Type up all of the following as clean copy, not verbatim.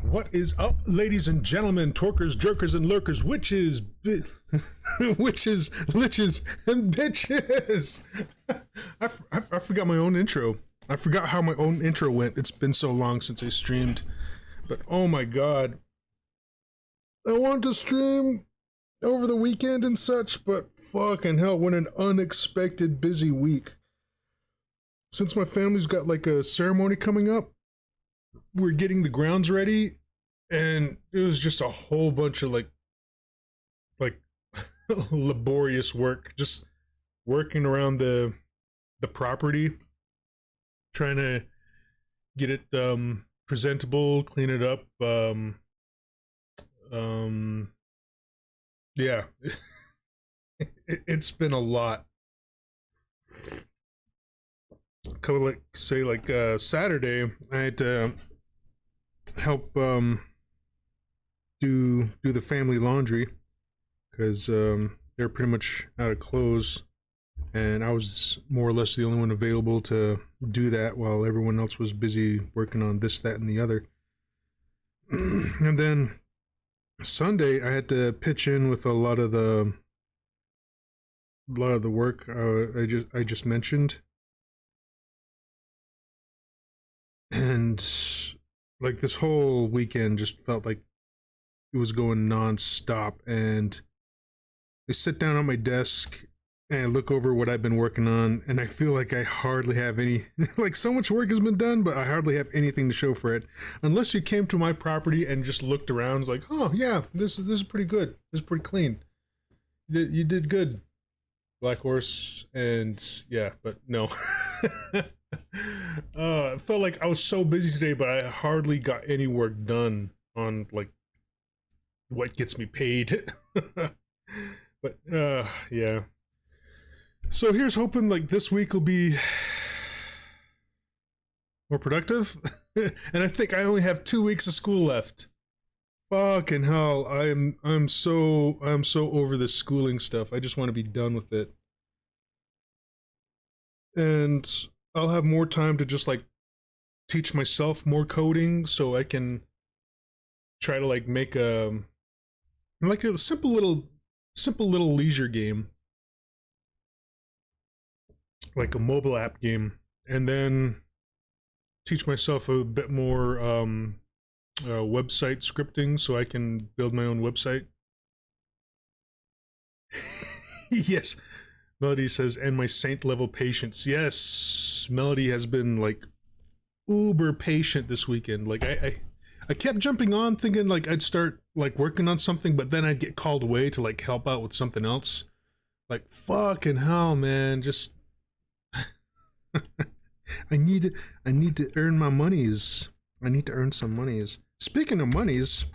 What is up, ladies and gentlemen, twerkers, jerkers, and lurkers, witches, witches, liches, and bitches? I forgot my own intro. I forgot how my own intro went. It's been so long since I streamed. But oh my god. I wanted to stream over the weekend and such, but fucking hell, what an unexpected busy week. Since my family's got like a ceremony coming up, we're getting the grounds ready, and it was just a whole bunch of like laborious work, just working around the property, trying to get it presentable, clean it up. Yeah, it's been a lot. Saturday, I had to help do the family laundry because they're pretty much out of clothes, and I was more or less the only one available to do that while everyone else was busy working on this, that, and the other. And then Sunday, I had to pitch in with a lot of the work I just mentioned. And like this whole weekend just felt like it was going non-stop, and I sit down on my desk and I look over what I've been working on, and I feel like I hardly have any like, so much work has been done, but I hardly have anything to show for it, unless you came to my property and just looked around. It's like, oh yeah, this is pretty good, this is pretty clean, you did good, Blackhorse. And yeah, but no. It felt like I was so busy today, but I hardly got any work done on like what gets me paid. But yeah, so here's hoping like this week will be more productive. And I think I only have 2 weeks of school left. Fucking hell, I'm so over this schooling stuff. I just want to be done with it, and I'll have more time to just like teach myself more coding, so I can try to like make a simple little leisure game, like a mobile app game, and then teach myself a bit more website scripting so I can build my own website. Yes. Melody says, and my saint level patience. Yes, Melody has been like uber patient this weekend. Like I kept jumping on thinking like I'd start like working on something, but then I'd get called away to like help out with something else. Like fucking hell, man. Just I need to earn my monies. I need to earn some monies. Speaking of monies,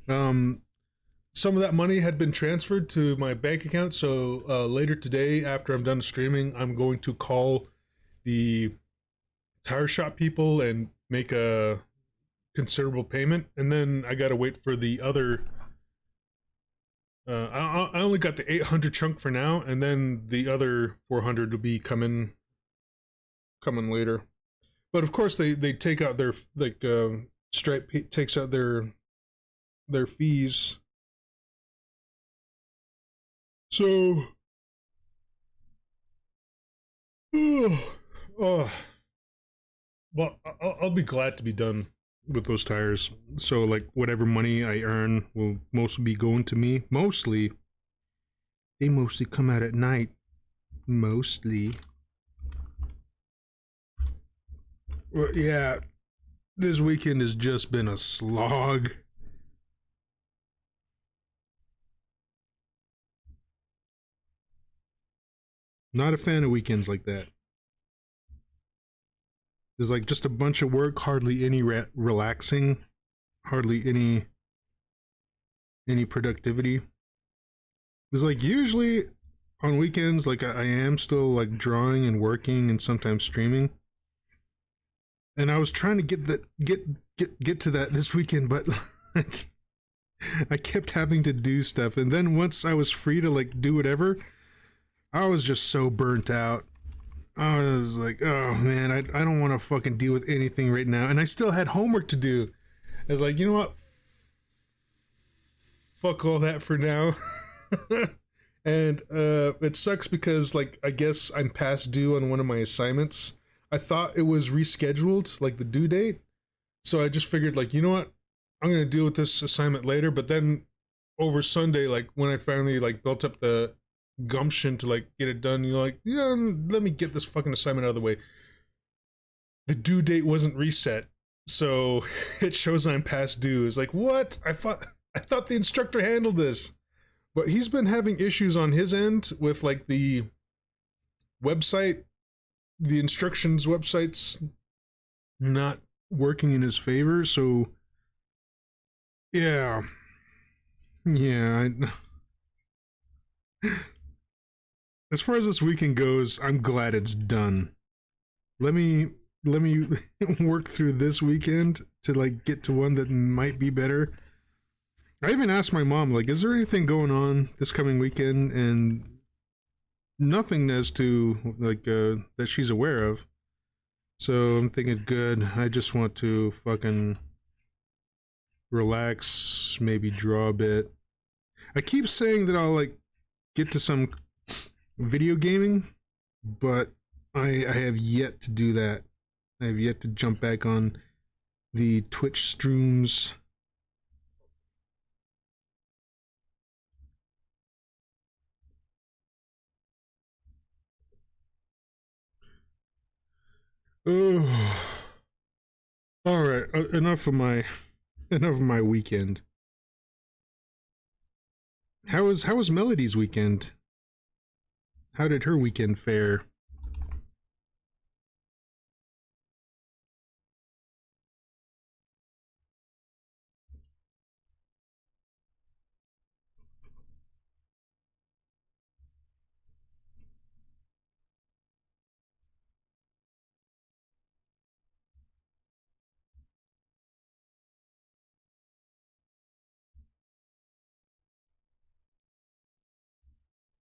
some of that money had been transferred to my bank account, so later today, after I'm done streaming, I'm going to call the tire shop people and make a considerable payment, and then I gotta wait for the other. I only got the 800 chunk for now, and then the other 400 will be coming later. But of course, they take out their like Stripe takes out their fees. So, well, I'll be glad to be done with those tires. So, like, whatever money I earn will mostly be going to me. Mostly. They mostly come out at night. Mostly. Well, yeah, this weekend has just been a slog. Not a fan of weekends like that. There's like just a bunch of work, hardly any relaxing, hardly any productivity. It's like usually on weekends, like I am still like drawing and working and sometimes streaming. And I was trying to get to that this weekend, but like, I kept having to do stuff. And then once I was free to like do whatever, I was just so burnt out. I was like, oh man, I don't want to fucking deal with anything right now. And I still had homework to do. was like, you know what? Fuck all that for now. And it sucks because, like, I guess I'm past due on one of my assignments. I thought it was rescheduled, like the due date. So I just figured, like, you know what? I'm gonna deal with this assignment later. But then over Sunday, like when I finally like built up the gumption to like get it done, you're like, yeah, let me get this fucking assignment out of the way. The due date wasn't reset, so it shows I'm past due. It's like, what? I thought the instructor handled this. But he's been having issues on his end with like the website, the instructions websites not working in his favor. So yeah, as far as this weekend goes, I'm glad it's done. Let me work through this weekend to like get to one that might be better. I even asked my mom, like, is there anything going on this coming weekend? And nothing as to like that she's aware of. So I'm thinking, good. I just want to fucking relax, maybe draw a bit. I keep saying that I'll like get to some video gaming, but I have yet to do that. I have yet to jump back on the Twitch streams. Oh, all right. Enough of my weekend. How was Melody's weekend? How did her weekend fare?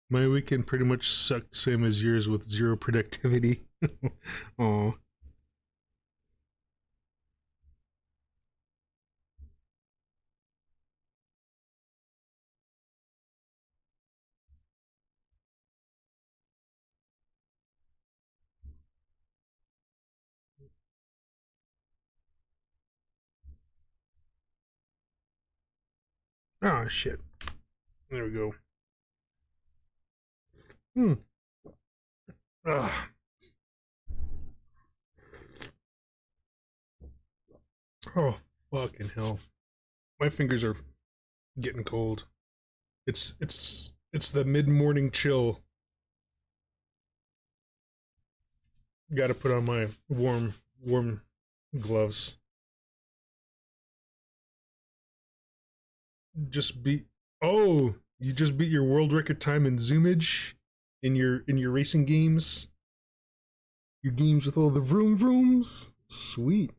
My weekend pretty much sucked, same as yours, with zero productivity. Aw. Ah, shit. There we go. Ah. Oh, fucking hell. My fingers are getting cold. It's the mid-morning chill. Got to put on my warm gloves. Just beat. Oh, you just beat your world record time in zoomage in your racing games. Your games with all the vroom vrooms. Sweet.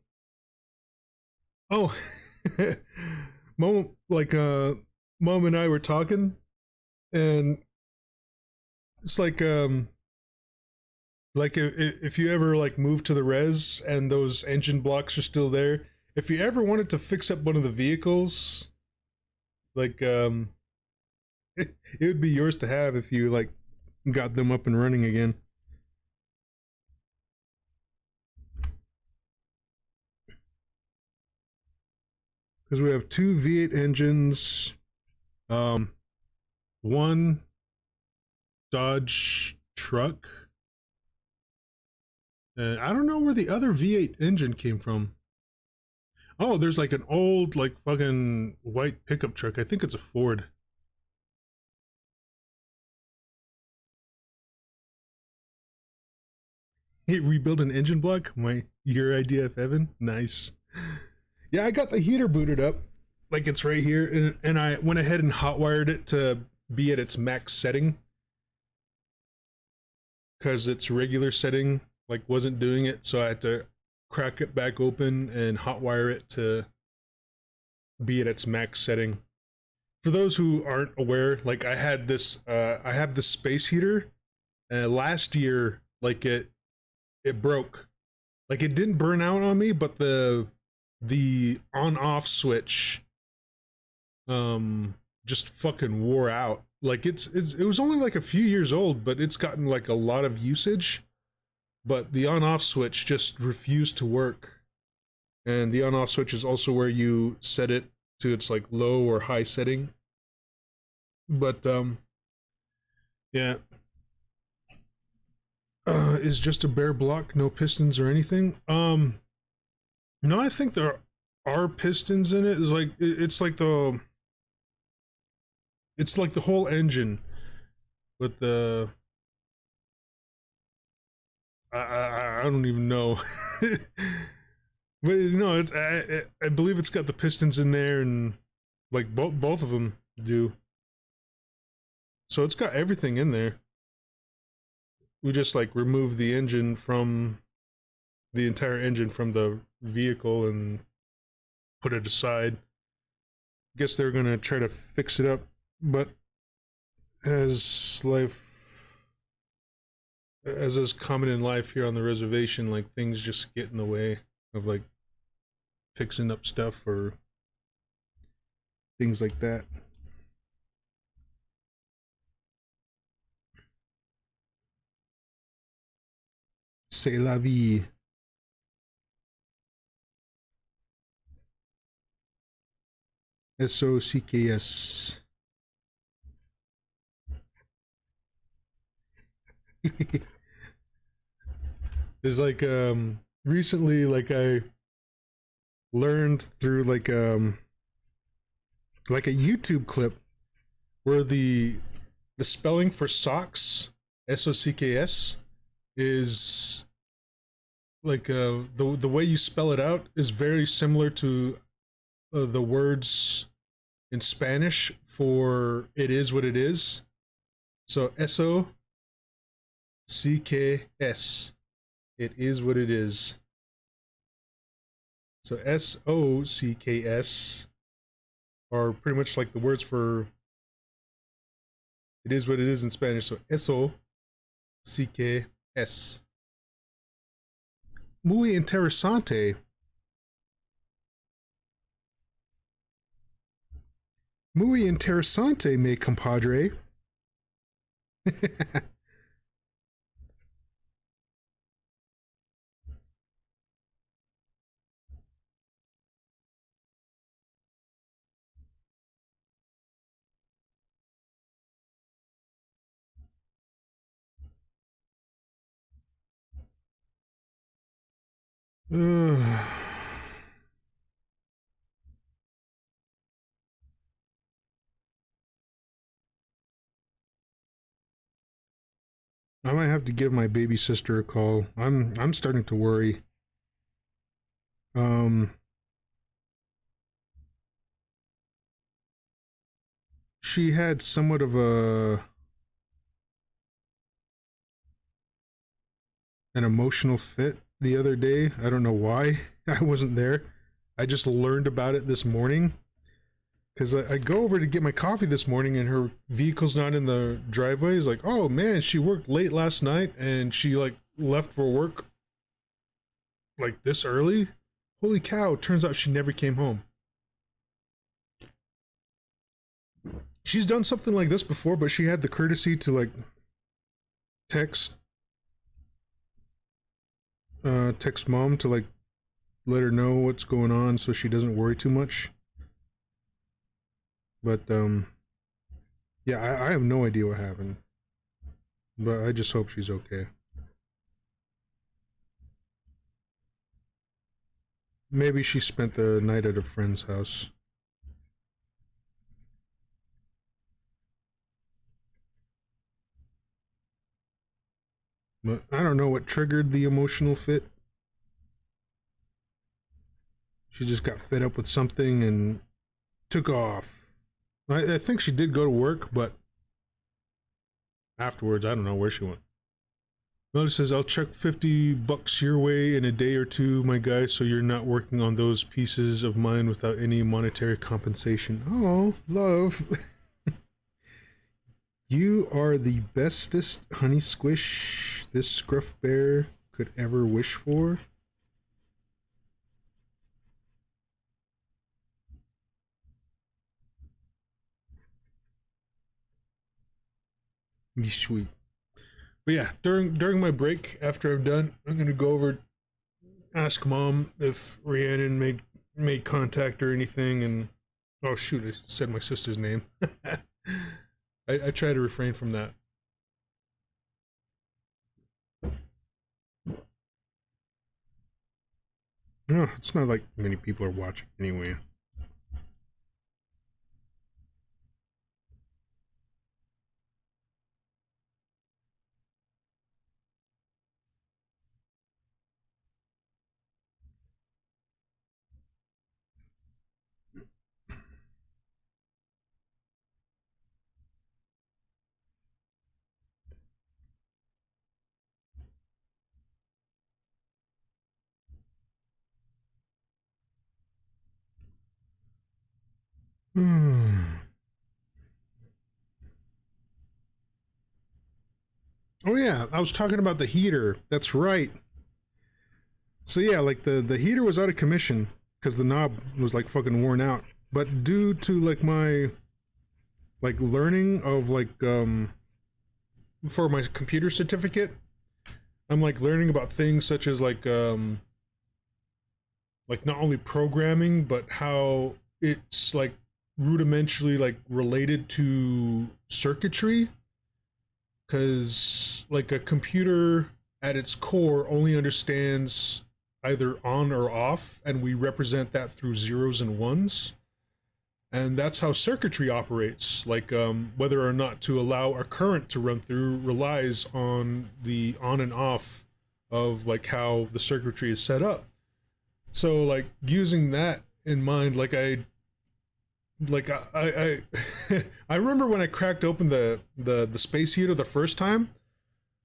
Oh, mom, like mom and I were talking, and it's like if you ever like move to the res and those engine blocks are still there, if you ever wanted to fix up one of the vehicles, like it would be yours to have if you like got them up and running again. Because we have two V8 engines, one Dodge truck, and I don't know where the other V8 engine came from. Oh, there's like an old like fucking white pickup truck. I think it's a Ford. Hey, rebuild an engine block? Your idea of heaven? Nice. Yeah, I got the heater booted up, like it's right here, and I went ahead and hotwired it to be at its max setting, because its regular setting like wasn't doing it, so I had to crack it back open and hotwire it to be at its max setting. For those who aren't aware, like I have this space heater, last year, like it broke. Like it didn't burn out on me, but the on-off switch just fucking wore out. Like it was only like a few years old, but it's gotten like a lot of usage. But the on-off switch just refused to work. And the on-off switch is also where you set it to its like low or high setting. But yeah. Is just a bare block, no pistons or anything. No, I think there are pistons in it. It's like it's like the whole engine with the I don't even know. But no, it's I believe it's got the pistons in there, and like both of them do. So it's got everything in there. We just like remove the engine from the entire engine from the vehicle and put it aside. Guess they're gonna try to fix it up, but as is common in life here on the reservation, like things just get in the way of like fixing up stuff or things like that. C'est la vie. SOCKS. There's like recently, like I learned through like a YouTube clip where the spelling for socks, SOCKS, is like the way you spell it out is very similar to the words in Spanish for it is what it is. So SOCKS, it is what it is. So SOCKS are pretty much like the words for it is what it is in Spanish. So SOCKS. Muy interesante. Muy interesante, mi compadre. I might have to give my baby sister a call. I'm starting to worry. She had somewhat of an emotional fit the other day. I don't know why. I wasn't there. I just learned about it this morning. Because I go over to get my coffee this morning and her vehicle's not in the driveway. It's like, oh man, she worked late last night and she like left for work like this early. Holy cow, turns out she never came home. She's done something like this before, but she had the courtesy to like text mom to like let her know what's going on so she doesn't worry too much. But yeah, I have no idea what happened, but I just hope she's okay. Maybe she spent the night at a friend's house. But I don't know what triggered the emotional fit. She just got fed up with something and took off. I think she did go to work, but afterwards, I don't know where she went. Mel says, I'll chuck $50 your way in a day or two, my guy, so you're not working on those pieces of mine without any monetary compensation. Oh, love. You are the bestest honey squish this scruff bear could ever wish for. Sweet. But yeah, during my break, after I'm done, I'm gonna go over, ask mom if Rhiannon made contact or anything, and oh shoot, I said my sister's name. I try to refrain from that. No, it's not like many people are watching anyway. Oh yeah, I was talking about the heater. That's right. So yeah, like the heater was out of commission because the knob was like fucking worn out. But due to like my like learning of like for my computer certificate, I'm like learning about things such as like not only programming but how it's like rudimentarily like related to circuitry, because like a computer at its core only understands either on or off, and we represent that through zeros and ones, and that's how circuitry operates. Like whether or not to allow a current to run through relies on the on and off of like how the circuitry is set up. So like using that in mind, I I remember when I cracked open the space heater the first time,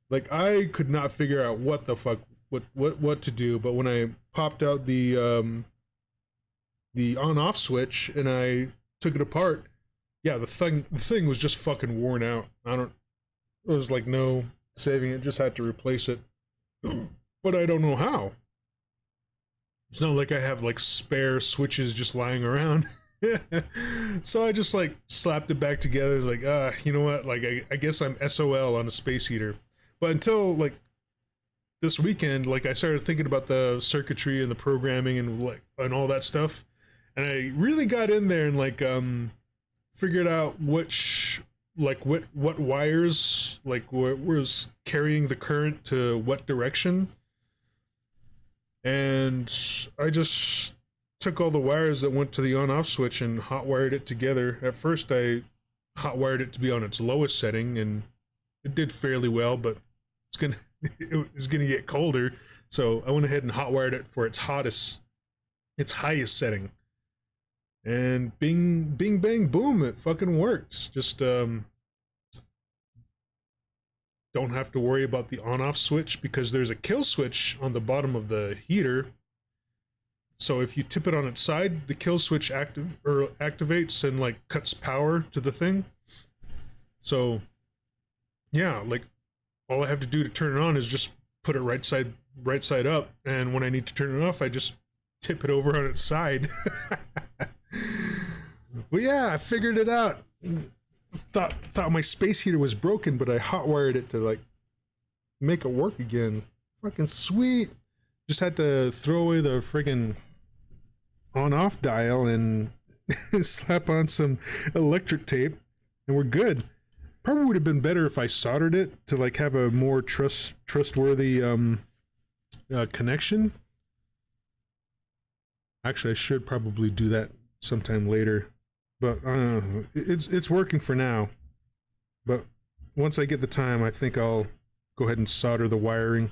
like I could not figure out what the fuck what to do. But when I popped out the on off switch and I took it apart, yeah, the thing was just fucking worn out. It was like no saving it, just had to replace it. But I don't know how. It's not like I have like spare switches just lying around. So I just like slapped it back together. It's like, you know what? Like I guess I'm SOL on a space heater. But until like this weekend, like I started thinking about the circuitry and the programming and like and all that stuff, and I really got in there and like figured out which like what wires like was carrying the current to what direction, and I just took all the wires that went to the on-off switch and hot wired it together. At first I hot wired it to be on its lowest setting, and it did fairly well, but it's gonna get colder, so I went ahead and hot wired it for its highest setting, and bing bang boom, it fucking works. Just don't have to worry about the on-off switch because there's a kill switch on the bottom of the heater. So if you tip it on its side, the kill switch activates and like cuts power to the thing. So yeah, like all I have to do to turn it on is just put it right side up, and when I need to turn it off, I just tip it over on its side. Well, yeah, I figured it out. Thought my space heater was broken, but I hot wired it to like make it work again. Fucking sweet. Just had to throw away the friggin' on-off dial and slap on some electric tape, and we're good. Probably would have been better if I soldered it to like have a more trustworthy connection. Actually, I should probably do that sometime later, but it's working for now. But once I get the time, I think I'll go ahead and solder the wiring,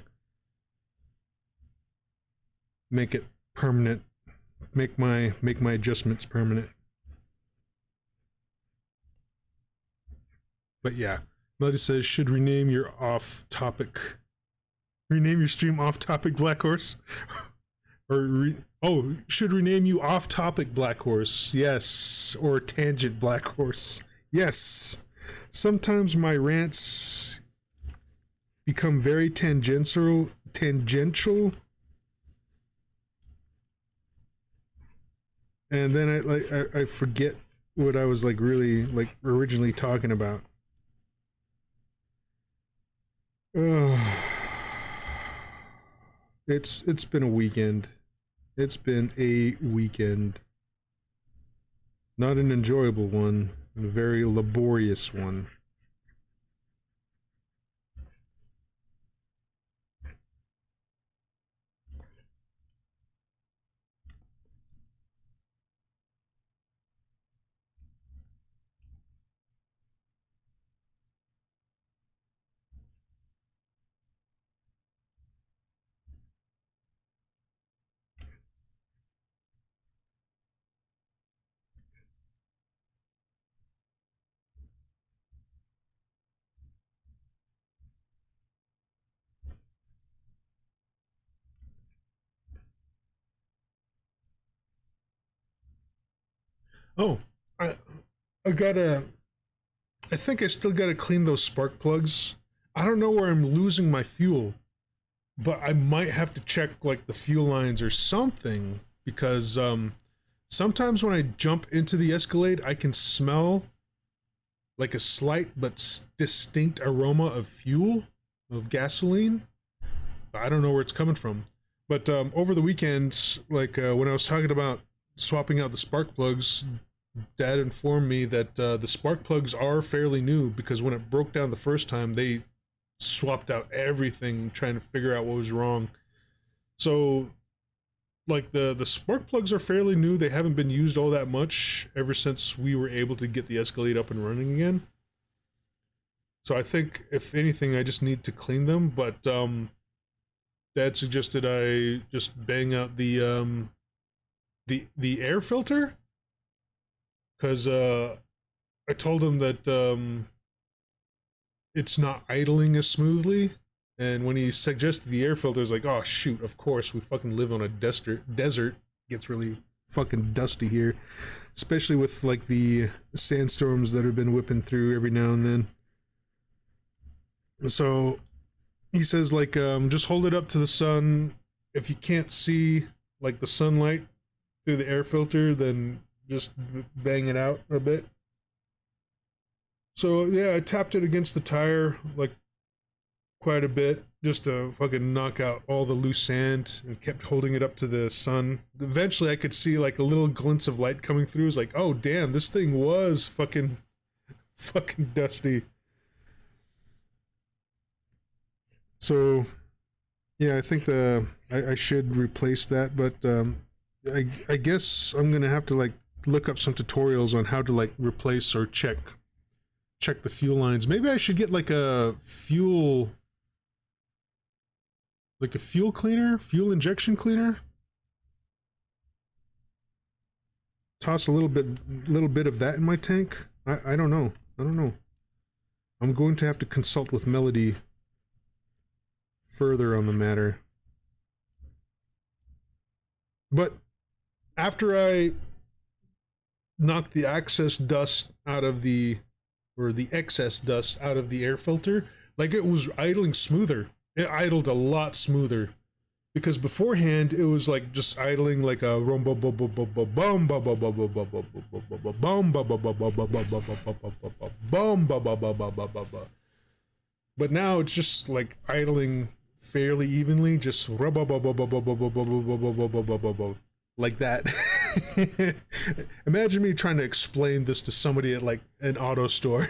make it permanent, make my adjustments permanent. But yeah, Melody says should rename your stream off topic Black Horse. Should rename you off topic Black Horse. Yes, or tangent Black Horse. Yes. Sometimes my rants become very tangential, and then I forget what I was like really like originally talking about. It's been a weekend. It's been a weekend. Not an enjoyable one, a very laborious one. Oh, I I gotta. I think I still gotta clean those spark plugs. I don't know where I'm losing my fuel, but I might have to check like the fuel lines or something because sometimes when I jump into the Escalade, I can smell like a slight but distinct aroma of fuel, of gasoline. I don't know where it's coming from. But over the weekend, like when I was talking about swapping out the spark plugs, Dad informed me that the spark plugs are fairly new because when it broke down the first time, they swapped out everything trying to figure out what was wrong. So, like the spark plugs are fairly new. They haven't been used all that much ever since we were able to get the Escalade up and running again. So I think if anything, I just need to clean them. But Dad suggested I just bang out the air filter because I told him that it's not idling as smoothly. And when he suggested the air filter, I was like, oh shoot, of course, we fucking live on a desert. It gets really fucking dusty here, especially with like the sandstorms that have been whipping through every now and then. So he says like just hold it up to the sun. If you can't see like the sunlight through the air filter, then just bang it out a bit. So yeah, I tapped it against the tire like quite a bit just to fucking knock out all the loose sand and kept holding it up to the sun. Eventually I could see like a little glints of light coming through. It was like, oh damn, this thing was fucking dusty. So yeah, I think I should replace that, but I guess I'm gonna have to like look up some tutorials on how to like replace or check the fuel lines. Maybe I should get like a fuel cleaner, fuel injection cleaner. Toss a little bit of that in my tank. I don't know. I'm going to have to consult with Melody further on the matter. But after I knocked the excess dust out of the air filter, like it was idling smoother. It idled a lot smoother because beforehand it was like just idling like a rum bum bum bum bum bum bum bum bum bum bum bum bum bum bum. But now it's just like idling fairly evenly, just like that. Imagine me trying to explain this to somebody at like an auto store.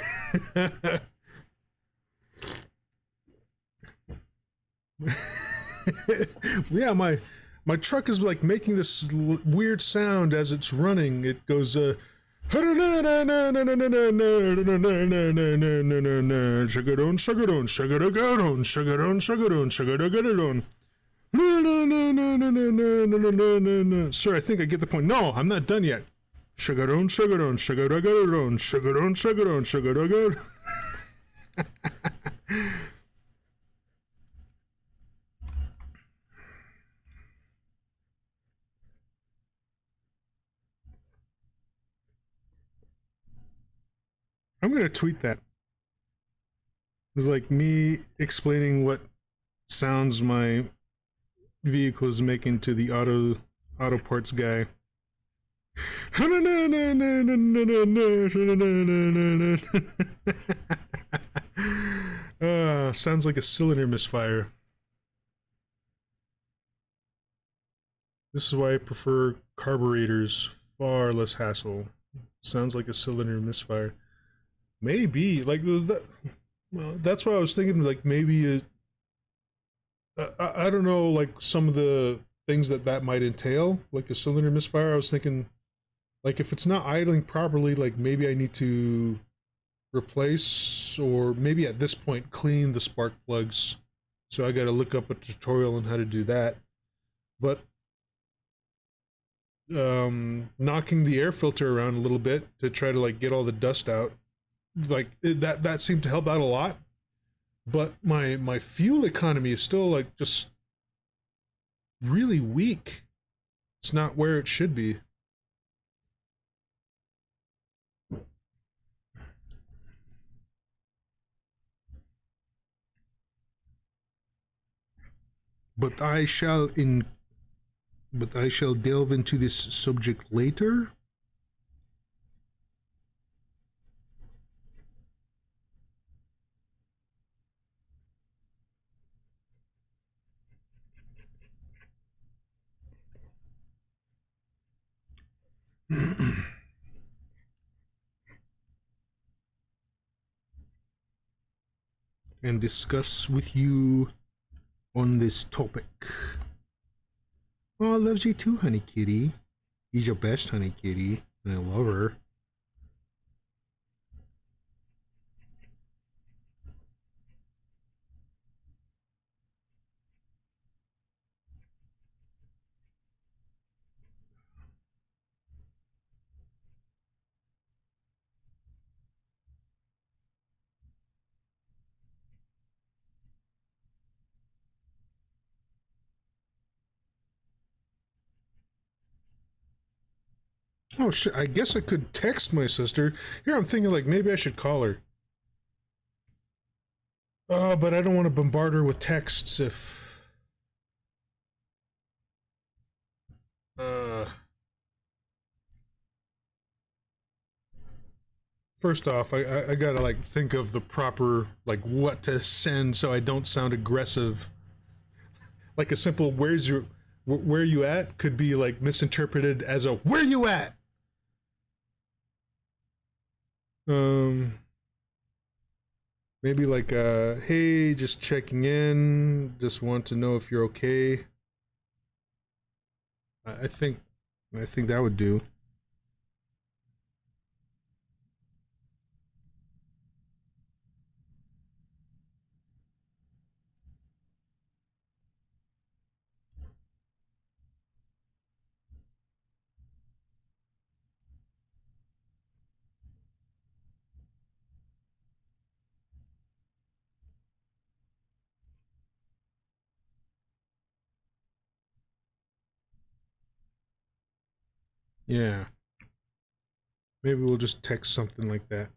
Yeah, my truck is like making this weird sound as it's running. It goes Sir, I think I get the point. No, I'm not done yet. I'm gonna tweet that. It's like me explaining what sounds my vehicle is making to the auto parts guy. Sounds like a cylinder misfire. This is why I prefer carburetors. Far less hassle. Sounds like a cylinder misfire. Maybe like that. Well, that's why I was thinking. Like maybe I don't know. Like some of the things that might entail, like a cylinder misfire. I was thinking, like if it's not idling properly, like maybe I need to replace or maybe at this point clean the spark plugs. So I got to look up a tutorial on how to do that. But knocking the air filter around a little bit to try to like get all the dust out, like that seemed to help out a lot. But my fuel economy is still like just really weak. It's not where it should be. But I shall in but I shall delve into this subject later. And discuss with you on this topic. Oh, I loves you too, honey kitty. He's your best, honey kitty, and I love her. Oh shit! I guess I could text my sister. Here, I'm thinking like maybe I should call her. Oh, but I don't want to bombard her with texts if. Uh, First off, I gotta like think of the proper like what to send so I don't sound aggressive. Like a simple where you at could be like misinterpreted as a where you at. Um, Maybe like hey, just checking in, just want to know if you're okay. I think I think that would do. Yeah. Maybe we'll just text something like that.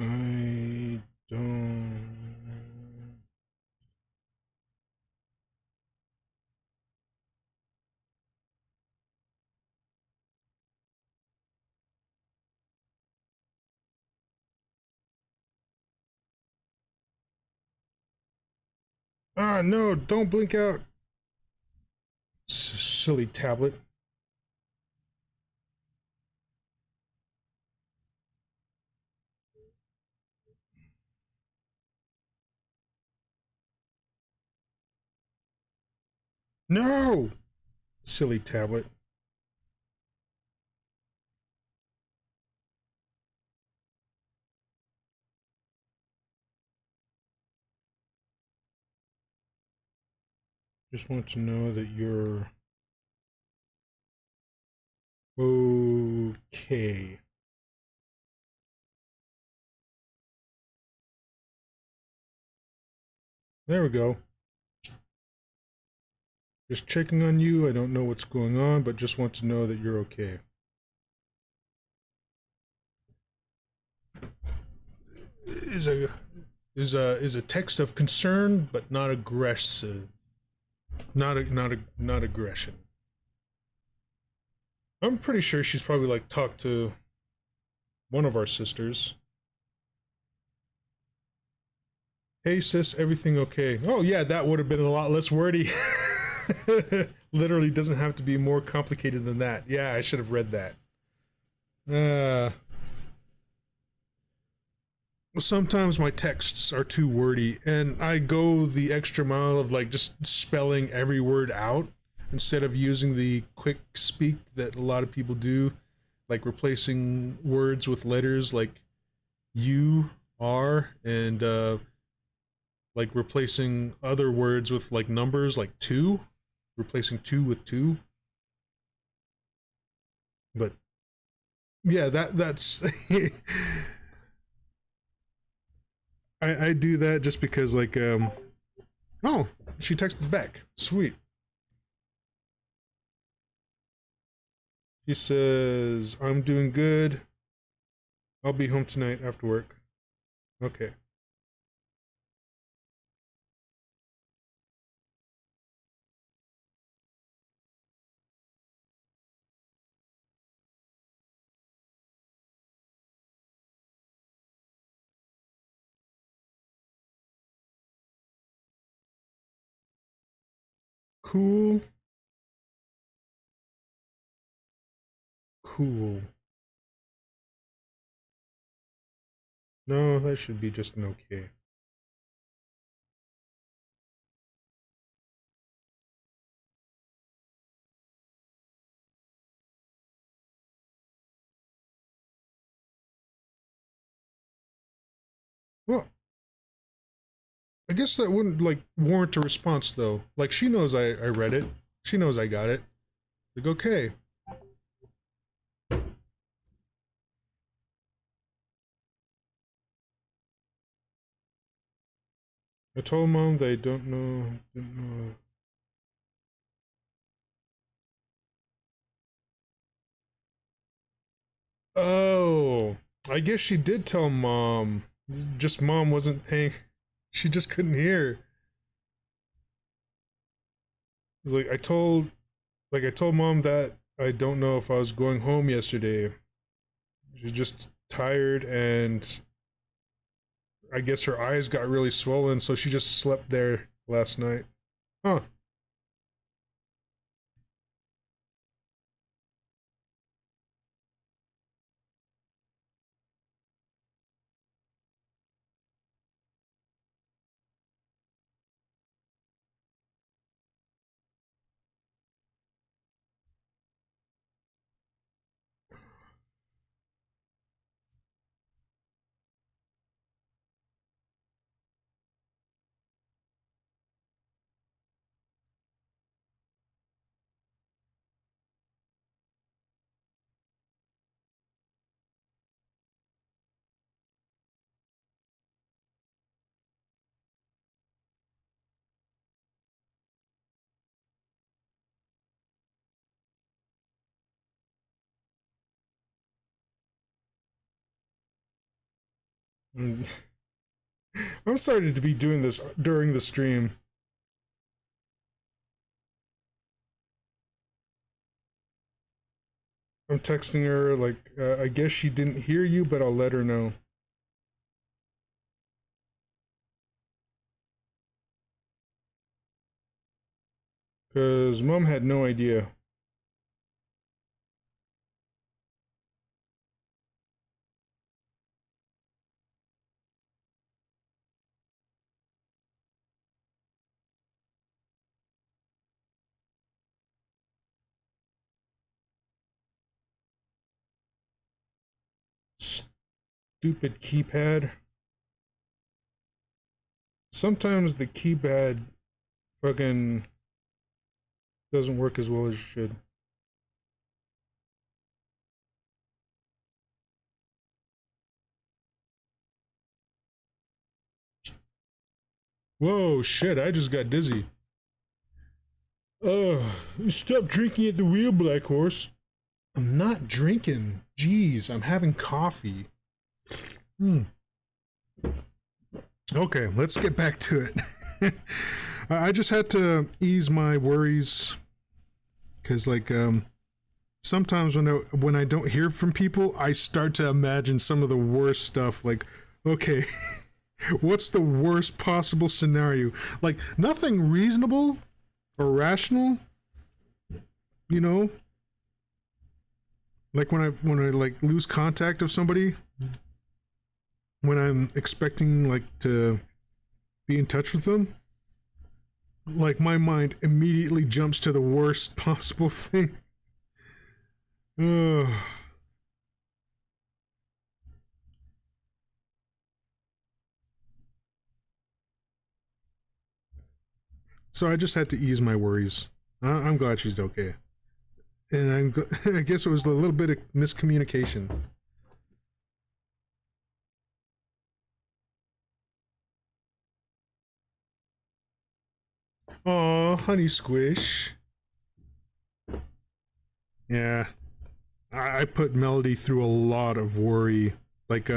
I don't. Ah, no, don't blink out. Silly tablet. No! Silly tablet. Just want to know that you're Okay. There we go. Just checking on you. I don't know what's going on, but just want to know that you're okay. Is a text of concern, but not aggressive. Not aggression. I'm pretty sure she's probably like talked to one of our sisters. Hey sis, everything okay? Oh yeah, that would have been a lot less wordy. Literally doesn't have to be more complicated than that. Yeah, I should have read that. Uh, Sometimes my texts are too wordy, and I go the extra mile of like just spelling every word out instead of using the quick speak that a lot of people do, like replacing words with letters like you, are, and like replacing other words with like numbers like two, replacing two with two. But yeah, that's I do that just because like oh, she texted back. Sweet. She says, I'm doing good. I'll be home tonight after work. Okay. Cool. Cool. No, that should be just an okay. Well, I guess that wouldn't like warrant a response though. Like she knows I read it. She knows I got it. Like okay. I told mom they don't know. Didn't know. Oh, I guess she did tell mom. Just mom wasn't paying. She just couldn't hear. It's like I told mom that I don't know if I was going home yesterday. She's just tired and I guess her eyes got really swollen, so she just slept there last night. Huh. Mm. I'm sorry to be doing this during the stream. I'm texting her, like, I guess she didn't hear you, but I'll let her know. Because mom had no idea. Stupid keypad. Sometimes the keypad fucking doesn't work as well as it should. Whoa, shit, I just got dizzy. Stop drinking at the wheel, Black Horse. I'm not drinking. Jeez, I'm having coffee. Okay, let's get back to it. I just had to ease my worries. Because, like, sometimes when I don't hear from people, I start to imagine some of the worst stuff. Like, okay, what's the worst possible scenario? Like, nothing reasonable or rational, you know? Like when I like lose contact of somebody, when I'm expecting like to be in touch with them, like my mind immediately jumps to the worst possible thing. Ugh. So I just had to ease my worries. I'm glad she's okay. And I guess it was a little bit of miscommunication. Aw, honey squish. Yeah, I put Melody through a lot of worry. Like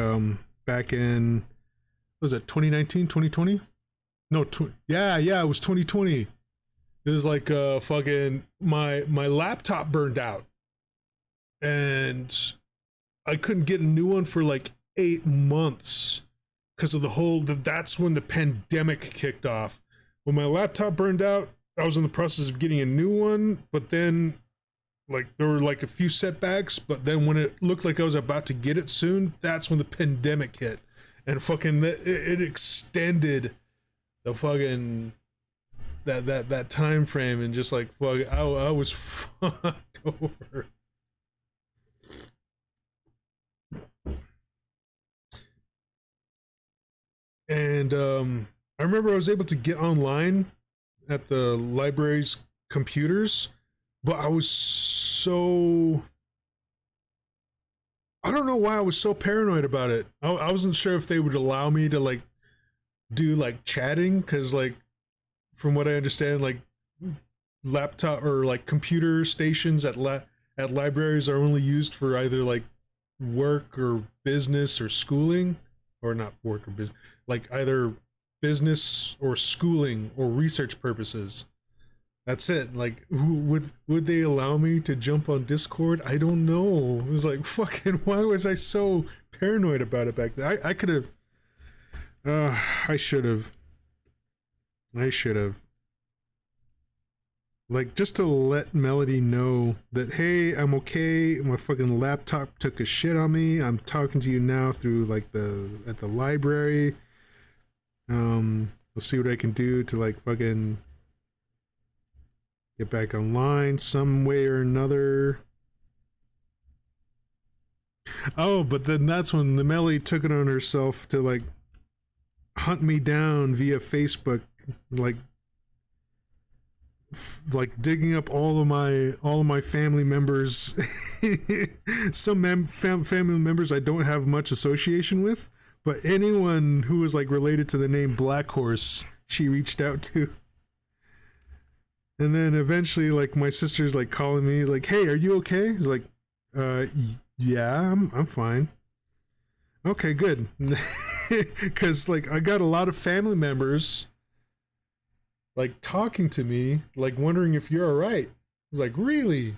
back in, was it 2019, 2020? No, yeah, it was 2020. It was like fucking my laptop burned out, and I couldn't get a new one for like 8 months because of the whole. That's when the pandemic kicked off. When my laptop burned out, I was in the process of getting a new one, but then like there were like a few setbacks. But then when it looked like I was about to get it soon, that's when the pandemic hit, and fucking it extended the fucking that time frame, and just like fuck, I was fucked over. And I remember I was able to get online at the library's computers, but I was so, I don't know why I was so paranoid about it. I wasn't sure if they would allow me to like do like chatting, because like from what I understand, like laptop or like computer stations at libraries are only used for either like work or business or schooling, or not work or business, like either business or schooling or research purposes. That's it. Like, would they allow me to jump on Discord? I don't know. It was like fucking. Why was I so paranoid about it back then? I could have. I should have. I should have. Like, just to let Melody know that, hey, I'm okay. My fucking laptop took a shit on me. I'm talking to you now through like at the library. We'll see what I can do to like fucking get back online some way or another. Oh, but then that's when the Melody took it on herself to like hunt me down via Facebook, like digging up all of my family members. Some family members I don't have much association with, but anyone who was like related to the name Blackhorse, she reached out to. And then eventually, like, my sister's like calling me like, hey, are you okay? It's like, yeah, I'm fine. Okay, good. Because like I got a lot of family members like talking to me, like wondering if you're all right. I was like, really?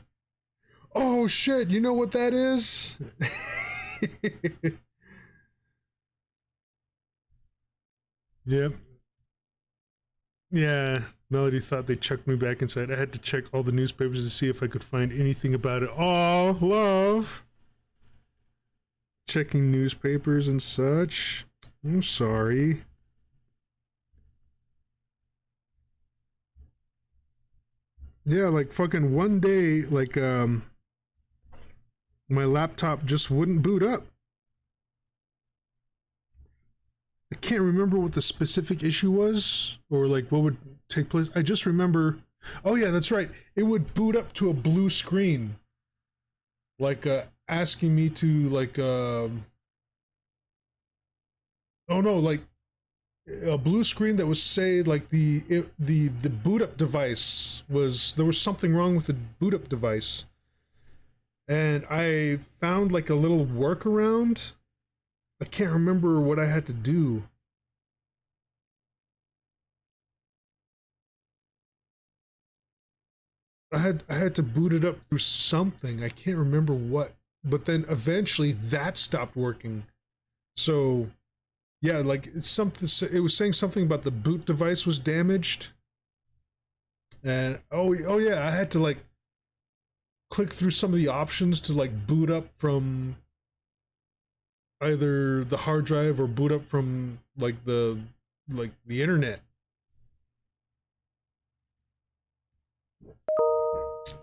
Oh shit, you know what that is? Yep. Yeah. Melody thought they chucked me back inside. I had to check all the newspapers to see if I could find anything about it. Oh, love. Checking newspapers and such. I'm sorry. Yeah, like fucking one day, like my laptop just wouldn't boot up. I can't remember what the specific issue was or like what would take place. I just remember, oh yeah, that's right. It would boot up to a blue screen, like asking me to like oh no, like a blue screen that was say like the boot up device was, there was something wrong with the boot up device, and I found like a little workaround. I can't remember what I had to do. I had to boot it up through something. I can't remember what. But then eventually that stopped working. So yeah, like it's something, it was saying something about the boot device was damaged. And oh yeah, I had to like click through some of the options to like boot up from either the hard drive or boot up from like the internet.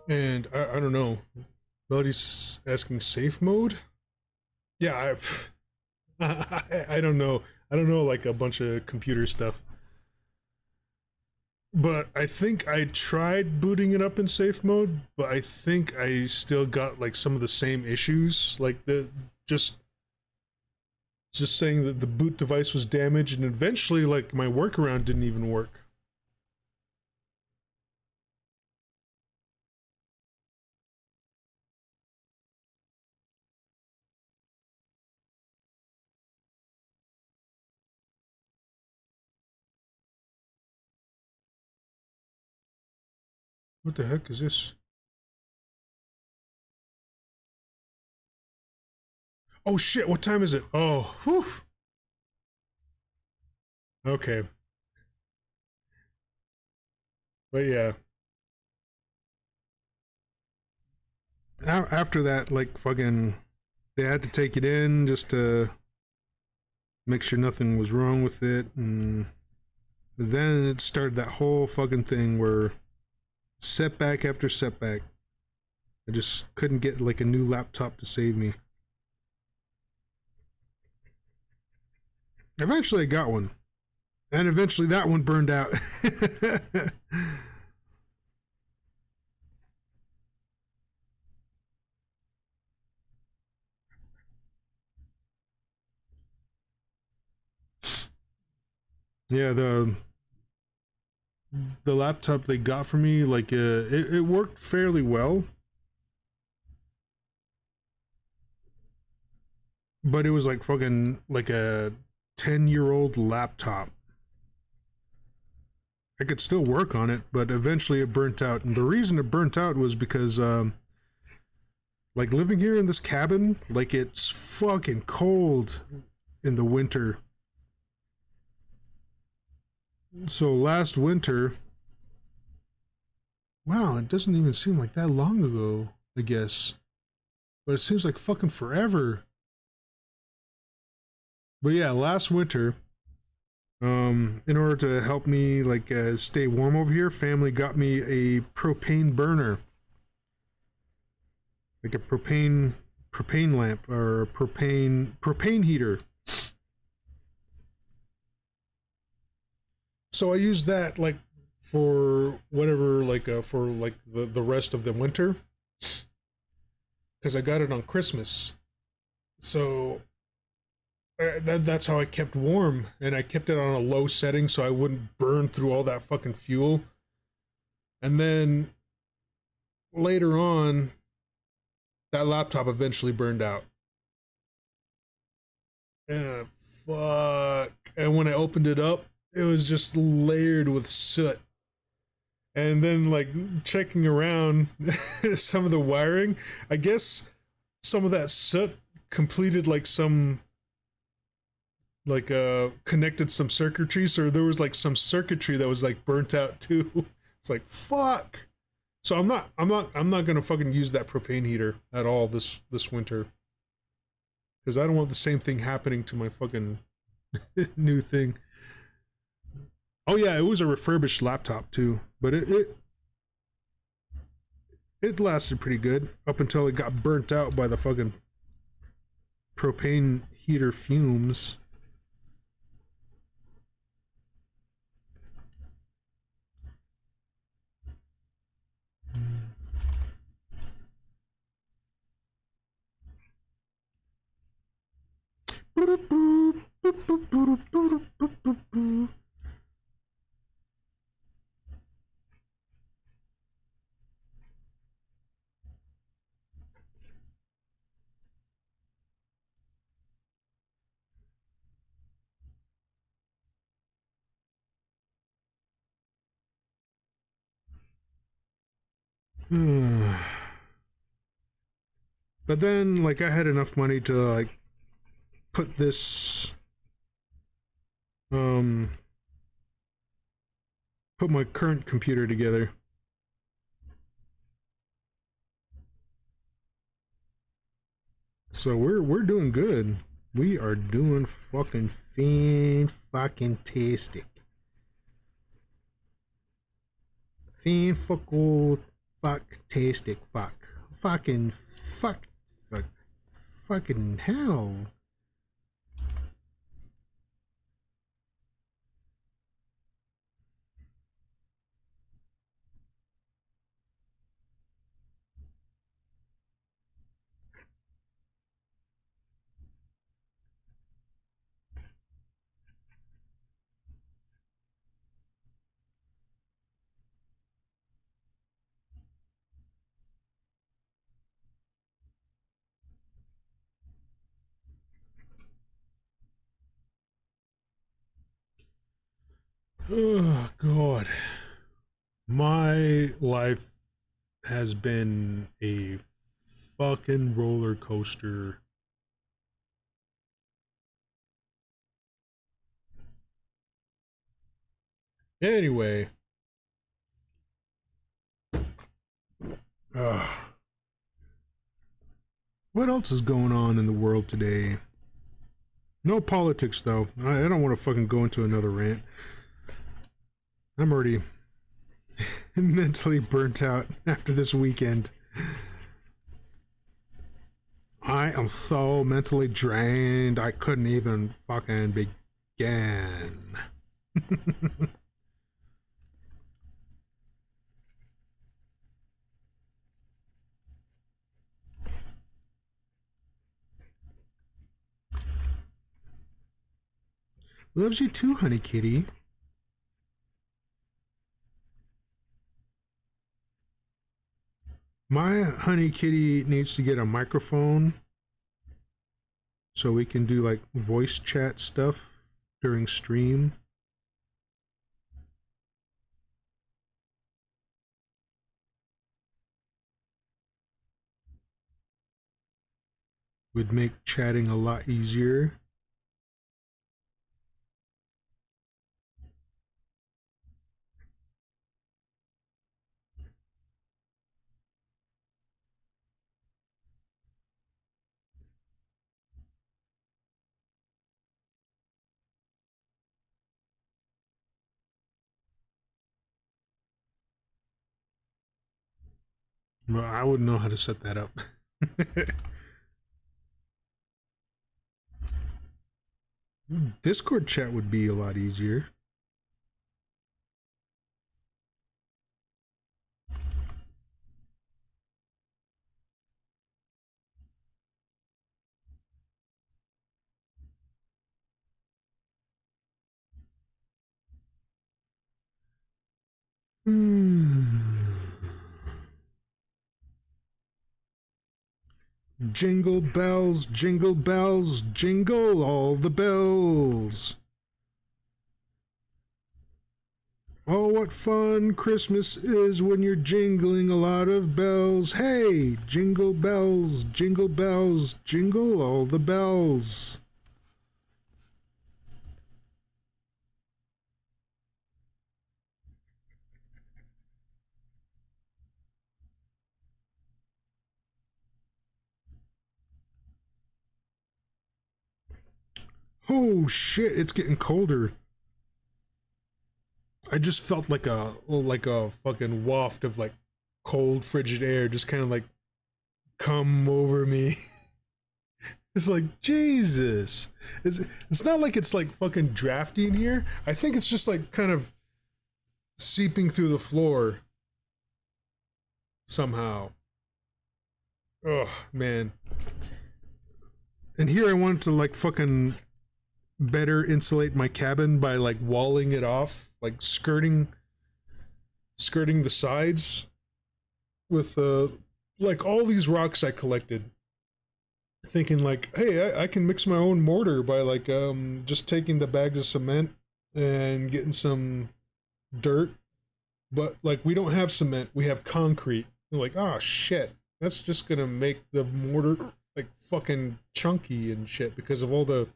And I don't know. Melody's asking safe mode. Yeah, I don't know. I don't know like a bunch of computer stuff. But I think I tried booting it up in safe mode, but I think I still got like some of the same issues, like the just saying that the boot device was damaged, and eventually like my workaround didn't even work. What the heck is this? Oh shit, what time is it? Oh, whew. Okay. But yeah. After that, like fucking, they had to take it in just to make sure nothing was wrong with it, and then it started that whole fucking thing where setback after setback. I just couldn't get like a new laptop to save me. Eventually I got one. And eventually that one burned out. Yeah, the laptop they got for me, like it worked fairly well, but it was like fucking like a 10-year-old laptop. I could still work on it, but eventually it burnt out. And the reason it burnt out was because like living here in this cabin, like it's fucking cold in the winter. So last winter, wow, it doesn't even seem like that long ago, I guess. But it seems like fucking forever. But yeah, last winter, in order to help me like stay warm over here, family got me a propane burner, like a propane lamp or a propane heater. So I use that like for whatever, like for like the rest of the winter, because I got it on Christmas. So that's how I kept warm, and I kept it on a low setting so I wouldn't burn through all that fucking fuel. And then later on, that laptop eventually burned out. And fuck. And when I opened it up, it was just layered with soot. And then like checking around some of the wiring, I guess some of that soot completed like some like connected some circuitry, so there was like some circuitry that was like burnt out too. It's like fuck. So I'm not gonna fucking use that propane heater at all this winter, because I don't want the same thing happening to my fucking new thing. Oh yeah, it was a refurbished laptop too, but it lasted pretty good up until it got burnt out by the fucking propane heater fumes. But then, like, I had enough money to, like, put this, put my current computer together. So we're doing good. We are doing fucking tastic. Tastic fucking hell. Oh god. My life has been a fucking roller coaster. Anyway. What else is going on in the world today? No politics, though. I don't want to fucking go into another rant. I'm already mentally burnt out after this weekend. I am so mentally drained, I couldn't even fucking begin. Loves you too, honey kitty. My honey kitty needs to get a microphone so we can do like voice chat stuff during stream. Would make chatting a lot easier. Well, I wouldn't know how to set that up. Discord chat would be a lot easier. Jingle bells, jingle all the bells. Oh, what fun Christmas is when you're jingling a lot of bells. Hey, jingle bells, jingle all the bells. Oh shit, it's getting colder. I just felt like a fucking waft of like cold frigid air just kind of like come over me. It's like Jesus. It's not like it's like fucking drafty in here. I think it's just like kind of seeping through the floor somehow. Oh man. And here I wanted to like fucking better insulate my cabin by like walling it off, like skirting the sides with like all these rocks I collected, thinking like, hey, I can mix my own mortar by like just taking the bags of cement and getting some dirt. But like we don't have cement, we have concrete. You're like, oh shit, that's just gonna make the mortar like fucking chunky and shit because of all the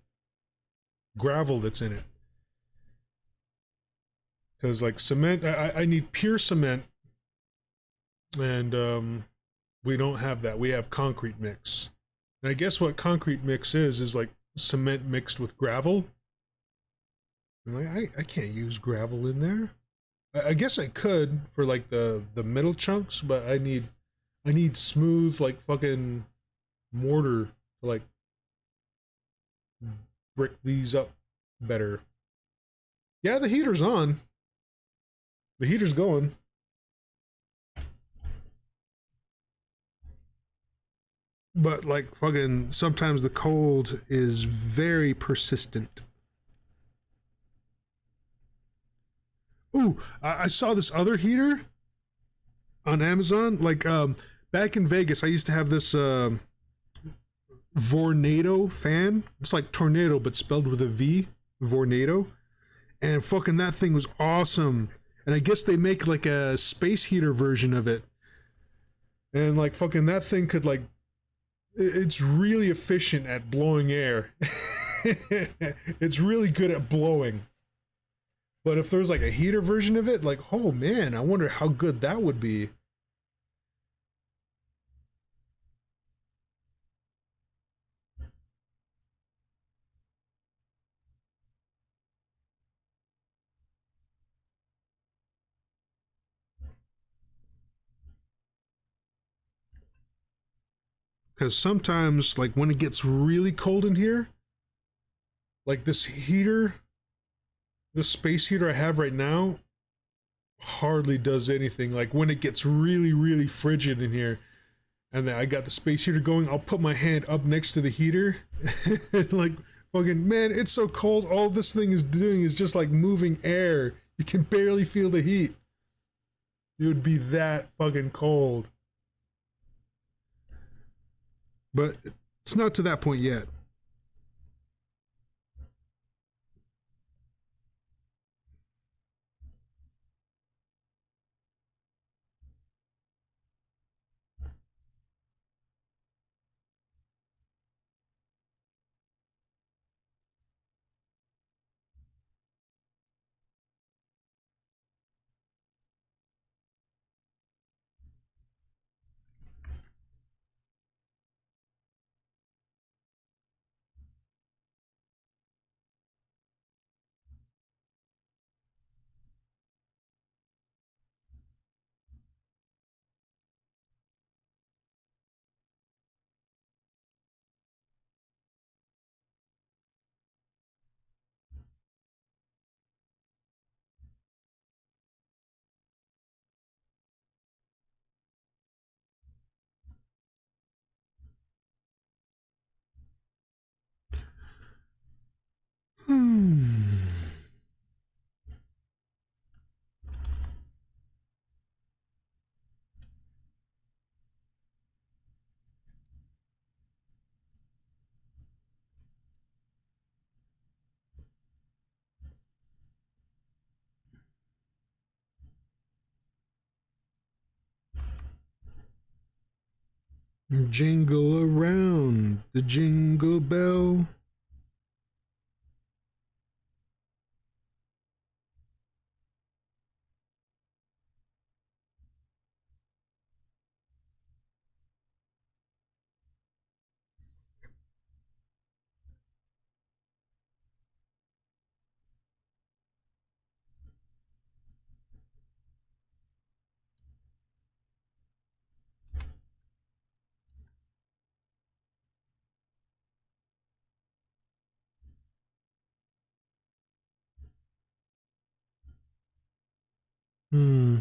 gravel that's in it. Because like cement, I need pure cement, and we don't have that. We have concrete mix. And I guess what concrete mix is like cement mixed with gravel. I'm like, I can't use gravel in there. I guess I could for like the middle chunks, but I need smooth like fucking mortar to like brick these up better. Yeah, the heater's on. The heater's going. But like fucking sometimes the cold is very persistent. Ooh, I saw this other heater on Amazon. Like back in Vegas, I used to have this Vornado fan. It's like tornado but spelled with a V. Vornado. And fucking that thing was awesome. And I guess they make like a space heater version of it. And like fucking that thing could like it's really efficient at blowing air. It's really good at blowing. But if there's like a heater version of it, like, oh man, I wonder how good that would be. Because sometimes, like, when it gets really cold in here, like this heater, the space heater I have right now, hardly does anything. Like, when it gets really, really frigid in here, and then I got the space heater going, I'll put my hand up next to the heater, and like, fucking, man, it's so cold. All this thing is doing is just like moving air. You can barely feel the heat. It would be that fucking cold. But it's not to that point yet. Hmm. Jingle around the jingle bell. Hmm.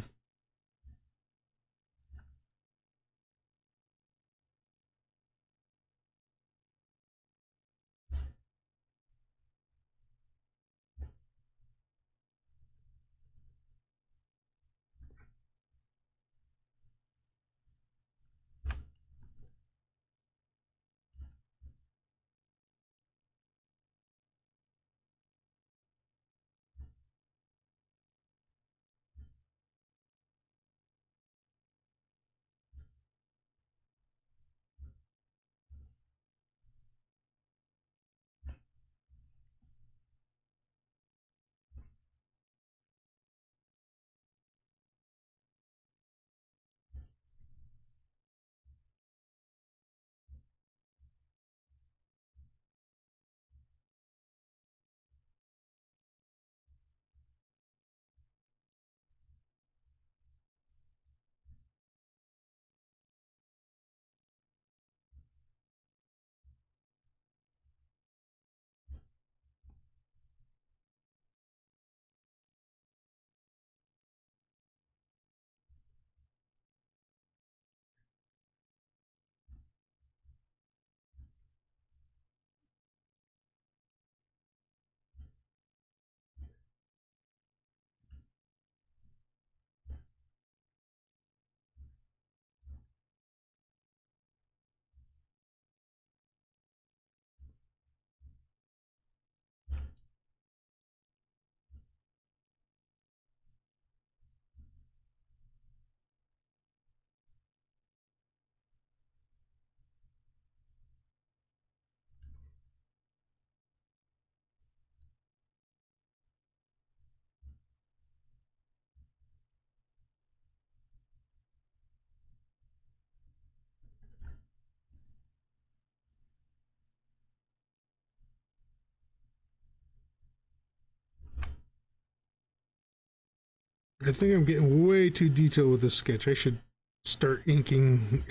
I think I'm getting way too detailed with this sketch. I should start inking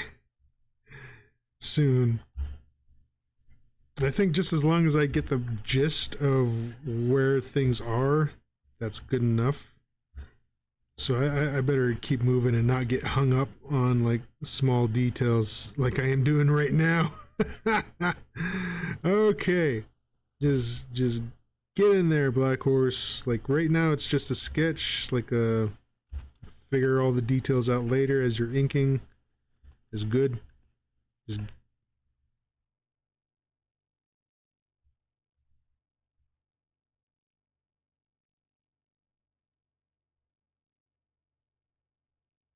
soon. I think just as long as I get the gist of where things are, that's good enough. So I better keep moving and not get hung up on like small details like I am doing right now. Okay. Just get in there, Blackhorse. Like right now it's just a sketch, like figure all the details out later as you're inking is good. Just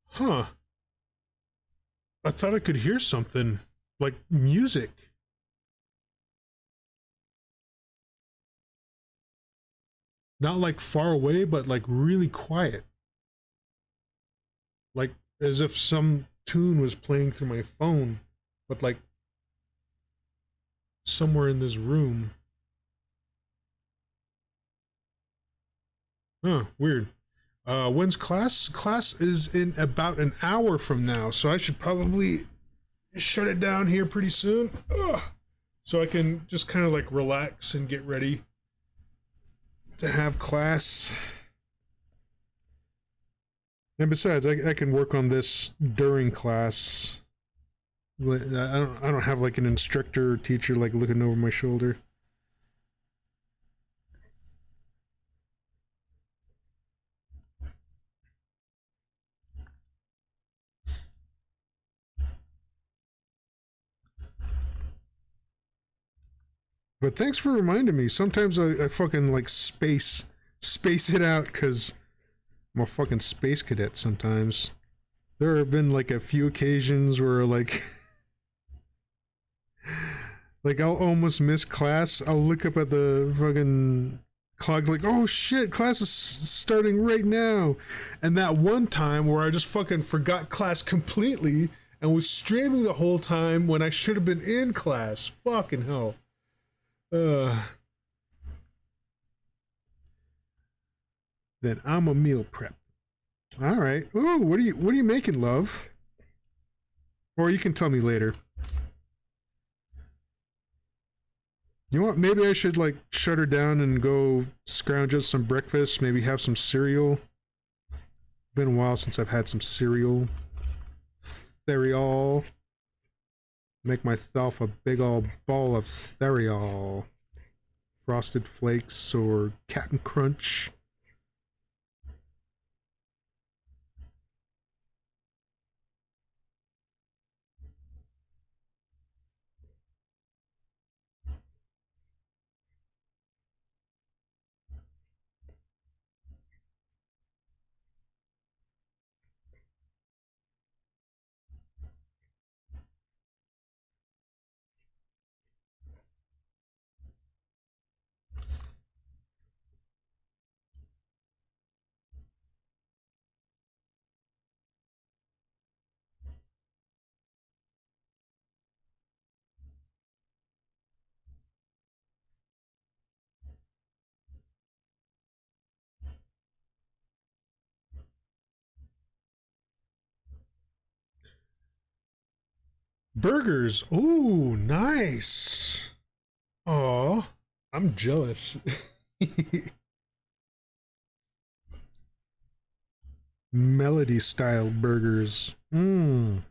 huh. I thought I could hear something like music. Not like far away, but like really quiet. Like as if some tune was playing through my phone, but like somewhere in this room. Huh, weird. When's class? Class is in about an hour from now, so I should probably shut it down here pretty soon. Ugh. So I can just kind of like relax and get ready to have class. And besides, I can work on this during class. I don't have like an instructor or teacher like looking over my shoulder. But thanks for reminding me. Sometimes I fucking like space it out because I'm a fucking space cadet sometimes. There have been like a few occasions where like like I'll almost miss class. I'll look up at the fucking clock like, oh shit, class is starting right now. And that one time where I just fucking forgot class completely and was streaming the whole time when I should have been in class. Fucking hell. Then I'm a meal prep. All right. Ooh, what are you making, love? Or you can tell me later. You know what? Maybe I should like shut her down and go scrounge up some breakfast. Maybe have some cereal. Been a while since I've had some cereal. Cereal. Make myself a big old bowl of cereal. Frosted Flakes or Captain Crunch. Burgers. Ooh, nice. Aw, I'm jealous. Melody style burgers. Mmm.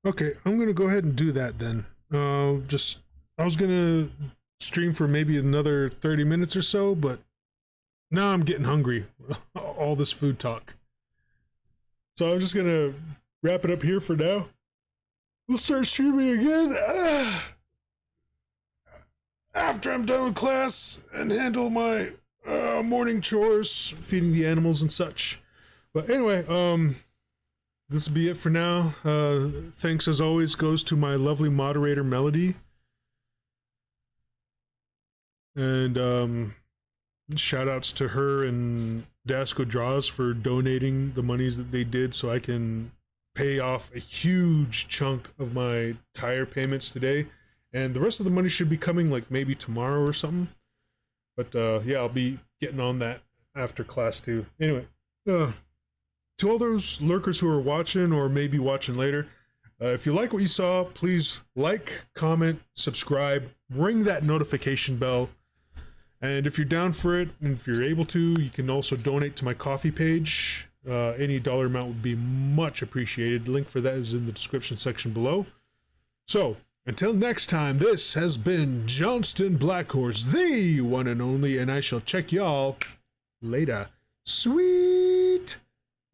Okay, I'm gonna go ahead and do that then. I was gonna stream for maybe another 30 minutes or so, but now I'm getting hungry. All this food talk. So I'm just gonna wrap it up here for now. We'll start streaming again after I'm done with class and handle my morning chores, feeding the animals and such. But anyway, this will be it for now. Thanks as always goes to my lovely moderator Melody. And shout outs to her and Dasco Drawz for donating the monies that they did so I can pay off a huge chunk of my tire payments today. And the rest of the money should be coming like maybe tomorrow or something. But yeah, I'll be getting on that after class too. Anyway, to all those lurkers who are watching or maybe watching later, if you like what you saw, please like, comment, subscribe, ring that notification bell. And if you're down for it, and if you're able to, you can also donate to my coffee page. Any dollar amount would be much appreciated. Link for that is in the description section below. So, until next time, this has been Johnston Blackhorse, the one and only, and I shall check y'all later. Sweet!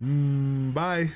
Bye.